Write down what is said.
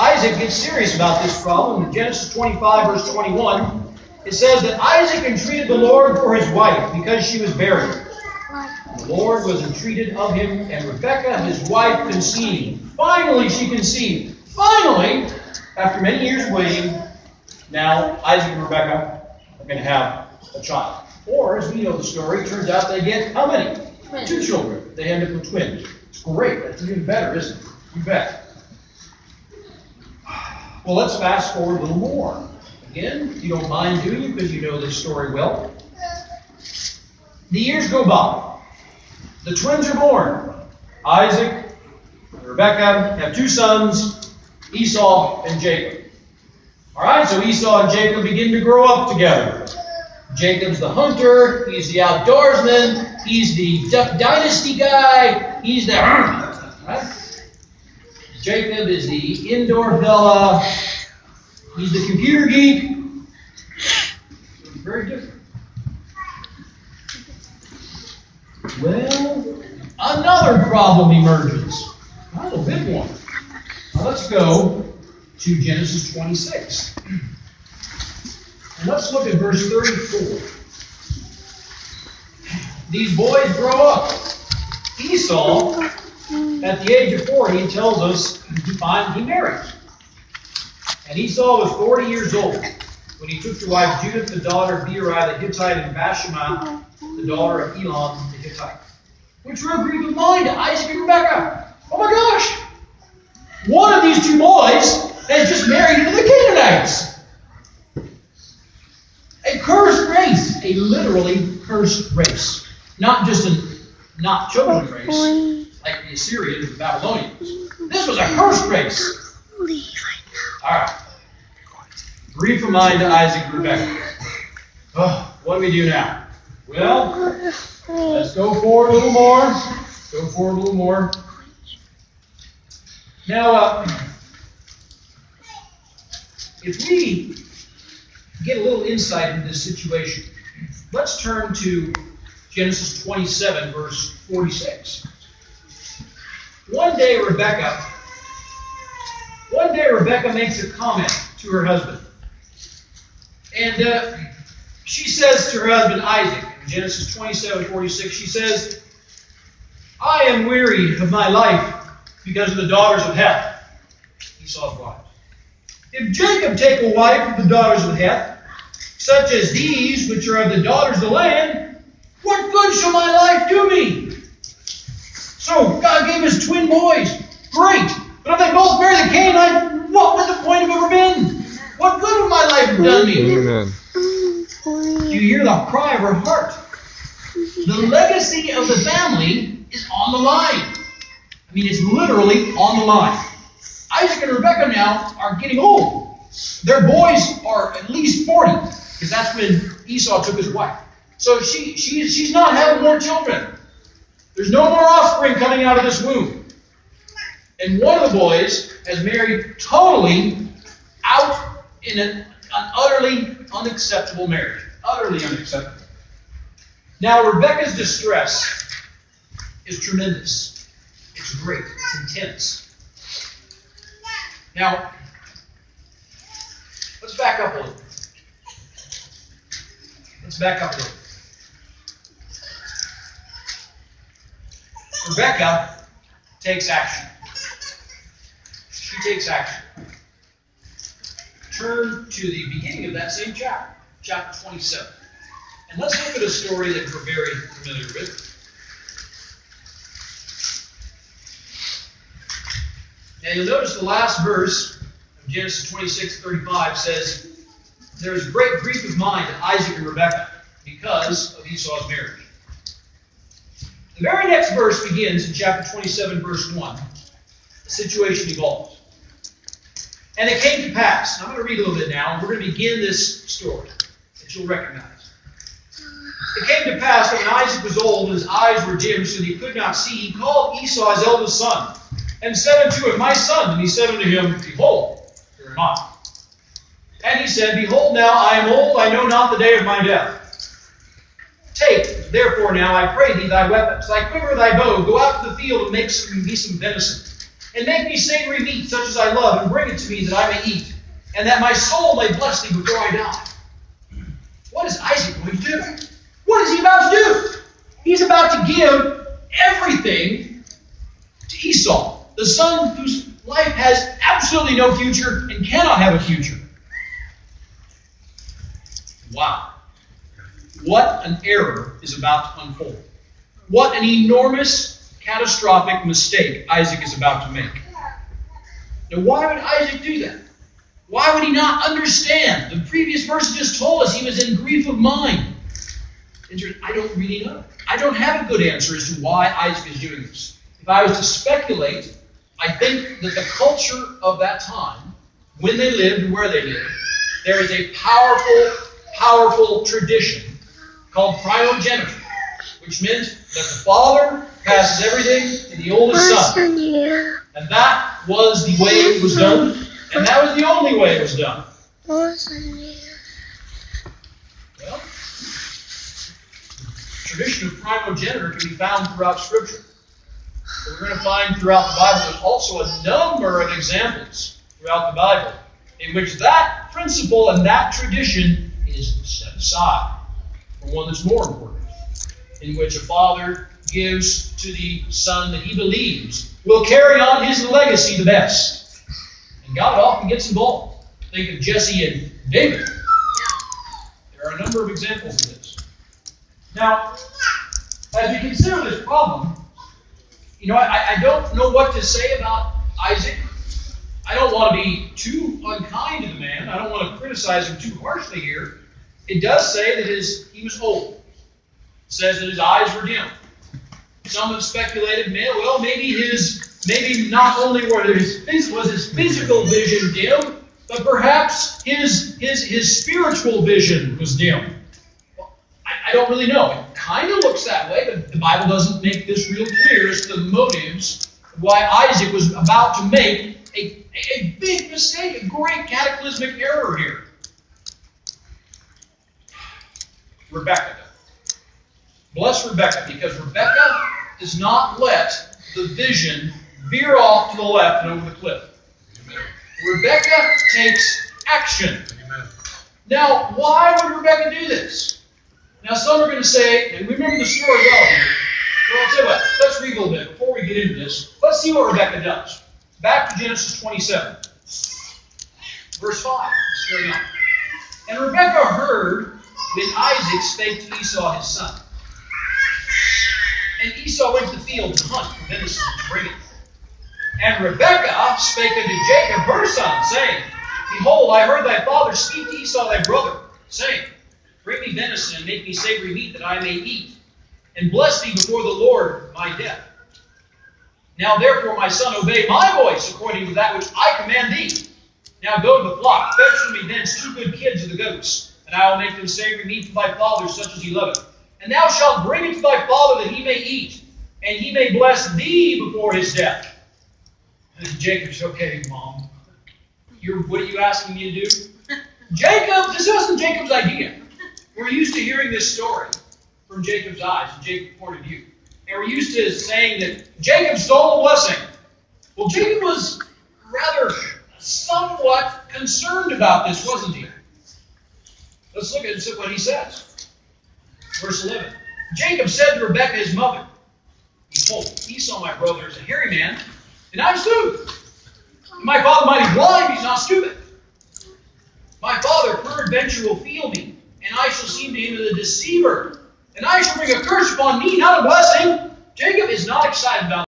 Isaac gets serious about this problem. In Genesis 25, verse 21, it says that Isaac entreated the Lord for his wife because she was barren. The Lord was entreated of him, and Rebekah, his wife, conceived. Finally, she conceived. Finally, after many years of waiting, now Isaac and Rebekah are going to have a child. Or, as we know the story, it turns out they get how many? 2 children. They end up with twins. It's great. That's even better, isn't it? You bet. Well, let's fast forward a little more. Again, you don't mind, do you? Because you know this story well. The years go by. The twins are born. Isaac and Rebekah have 2 sons, Esau and Jacob. All right, so Esau and Jacob begin to grow up together. Jacob's the hunter. He's the outdoorsman. He's the Duck Dynasty guy. He's the right? Jacob is the indoor fella. He's the computer geek. Very different. Well, another problem emerges. Not a big one. Now let's go to Genesis 26. And let's look at verse 34. These boys grow up. Esau, at the age of 40, tells us he married. And Esau was 40 years old when he took to wife Judith, the daughter of Beeri the Hittite, and Bashemath, the daughter of Elon the Hittite, which were agreed with mine to Isaac and Rebekah. Oh my gosh! One of these 2 boys has just married into the Canaanites. A cursed race. A literally cursed race. Not just a not chosen race, like the Assyrians and the Babylonians. This was a cursed race. Alright. Brief reminder to Isaac and Rebekah. Oh, what do we do now? Well, let's go forward a little more. Go forward a little more. Now, if we get a little insight into this situation, let's turn to Genesis 27, verse 46. One day Rebekah makes a comment to her husband. And she says to her husband Isaac, in Genesis 27, 46, she says, I am weary of my life because of the daughters of Heth, Esau's wives. If Jacob take a wife of the daughters of Heth, such as these which are of the daughters of the land, what good shall my life do me? So God gave us twin boys. Great. But if they both marry the Canaanite, what would the point have ever been? What good would my life have done me? Amen. Do you hear the cry of her heart? The legacy of the family is on the line. I mean, it's literally on the line. Isaac and Rebekah now are getting old. Their boys are at least 40, because that's when Esau took his wife. So she's not having more children. There's no more offspring coming out of this womb. And one of the boys has married totally out in an utterly unacceptable marriage. Utterly unacceptable. Now, Rebekah's distress is tremendous. It's great. It's intense. Now, let's back up a little. Rebekah takes action. She takes action. Turn to the beginning of that same chapter, chapter 27. And let's look at a story that we're very familiar with. Now you'll notice the last verse of Genesis 26:35 says, there is great grief of mind to Isaac and Rebekah because of Esau's marriage. The very next verse begins in chapter 27, verse 1. The situation evolves. And it came to pass. Now I'm going to read a little bit now, and we're going to begin this story that you'll recognize. It came to pass that when Isaac was old and his eyes were dim so that he could not see, he called Esau his eldest son, and said unto him, My son. And he said unto him, Behold, here am I. And he said, Behold, now I am old, I know not the day of my death. Take, therefore, now, I pray thee, thy weapons, thy quiver, thy bow, go out to the field and make me some venison. and make me savory meat such as I love, and bring it to me that I may eat, and that my soul may bless thee before I die. What is Isaac going to do? What is he about to do? He's about to give everything to Esau, the son whose life has absolutely no future and cannot have a future. Wow. What an error is about to unfold. What an enormous, catastrophic mistake Isaac is about to make. Now, why would Isaac do that? Why would he not understand? The previous verse just told us he was in grief of mind. I don't really know. I don't have a good answer as to why Isaac is doing this. If I was to speculate, I think that the culture of that time, when they lived and where they lived, there is a powerful tradition called primogeniture, which meant that the father passes everything to the oldest son. And that was the way it was done, and that was the only way it was done. Well, the tradition of primogeniture can be found throughout Scripture. But we're going to find throughout the Bible there's also a number of examples throughout the Bible in which that principle and that tradition is set aside for one that's more important, in which a father gives to the son that he believes will carry on his legacy the best. And God often gets involved. Think of Jesse and David. There are a number of examples of this. Now, as we consider this problem, I don't know what to say about Isaac. I don't want to be too unkind to the man. I don't want to criticize him too harshly here. It does say that he was old. It says that his eyes were dim. Some have speculated, maybe not only was his physical vision dim, but perhaps his spiritual vision was dim. I don't really know. It kind of looks that way, but the Bible doesn't make this real clear as to the motives of why Isaac was about to make a big mistake, a great cataclysmic error here. Rebekah. Bless Rebekah, because Rebekah does not let the vision veer off to the left and over the cliff. Amen. Rebekah takes action. Amen. Now, why would Rebekah do this? Now, some are going to say, and we remember the story well here. Well, I'll tell you what, let's read a little bit before we get into this. Let's see what Rebekah does. Back to Genesis 27. Verse 5. Straight on. And Rebekah heard when Isaac spake to Esau his son. And Esau went to the field to hunt for venison to bring it. And Rebekah spake unto Jacob her son, saying, Behold, I heard thy father speak to Esau thy brother, saying, Bring me venison and make me savory meat that I may eat, and bless thee before the Lord my death. Now therefore, my son, obey my voice according to that which I command thee. Now go to the flock, fetch for me thence 2 good kids of the goats, and I will make them savory meat for thy father, such as he loveth. And thou shalt bring it to thy father that he may eat, and he may bless thee before his death. And Jacob said, Okay, Mom, what are you asking me to do? Jacob, this wasn't Jacob's idea. We're used to hearing this story from Jacob's eyes, from Jacob's point of view. And we're used to saying that Jacob stole a blessing. Well, Jacob was rather somewhat concerned about this, wasn't he? Let's look at what he says. Verse 11. Jacob said to Rebekah his mother, Behold, Esau my brother is a hairy man, and I'm stupid. And my father might be blind, he's not stupid. My father peradventure will feel me, and I shall seem to him as a deceiver, and I shall bring a curse upon me, not a blessing. Jacob is not excited about